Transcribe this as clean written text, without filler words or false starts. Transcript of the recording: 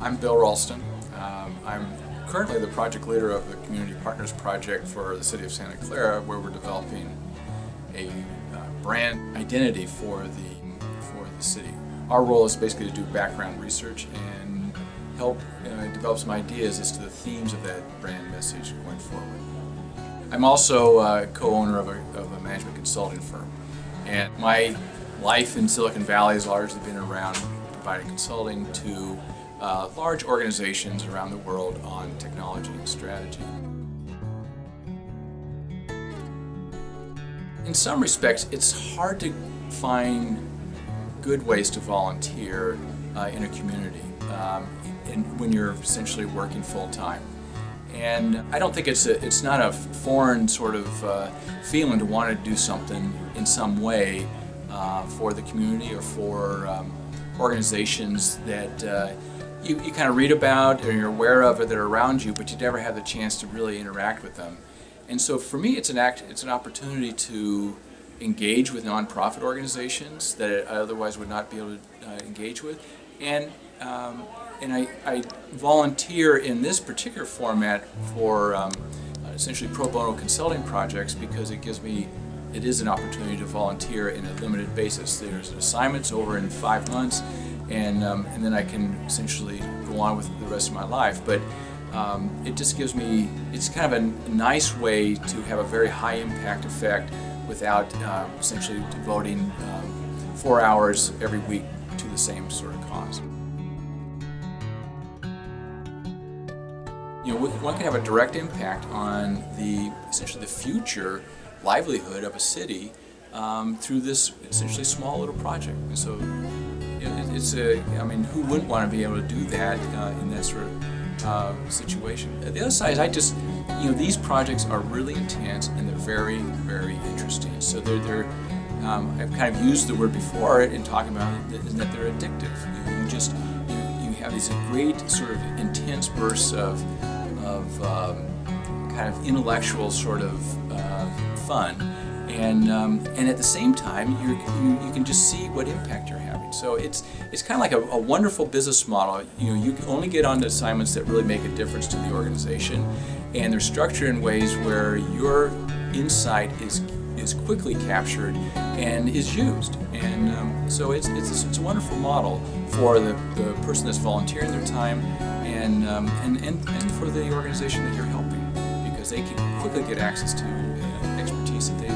I'm Bill Ralston. I'm currently the project leader of the Community Partners Project for the City of Santa Clara, where we're developing a brand identity for the city. Our role is basically to do background research and help develop some ideas as to the themes of that brand message going forward. I'm also co-owner of a management consulting firm, and my life in Silicon Valley has largely been around providing consulting to large organizations around the world on technology and strategy. In some respects, it's hard to find good ways to volunteer in a community when you're essentially working full-time. And I don't think it's not a foreign sort of feeling to want to do something in some way for the community or for organizations that you kind of read about or you're aware of or that are around you, but you never have the chance to really interact with them. And so for me, it's an opportunity to engage with nonprofit organizations that I otherwise would not be able to engage with, and I volunteer in this particular format for essentially pro bono consulting projects because it is an opportunity to volunteer in a limited basis. There's assignments over in 5 months, and then I can essentially go on with the rest of my life. But it just gives me, it's kind of a nice way to have a very high impact effect without essentially devoting 4 hours every week to the same sort of cause. You know, one can have a direct impact on essentially the future livelihood of a city through this essentially small little project. And so I mean, who wouldn't want to be able to do that in that sort of situation? The other side is these projects are really intense and they're very, very interesting. So I've kind of used the word before in talking about it, is that they're addictive. You have these great sort of intense bursts of kind of intellectual sort of fun, and at the same time you can just see what impact you're having. So it's kind of like a wonderful business model. You can only get onto assignments that really make a difference to the organization, and they're structured in ways where your insight is quickly captured and is used. And so it's a wonderful model for the person that's volunteering their time and for the organization that you're helping, because they can quickly get access to expertise that they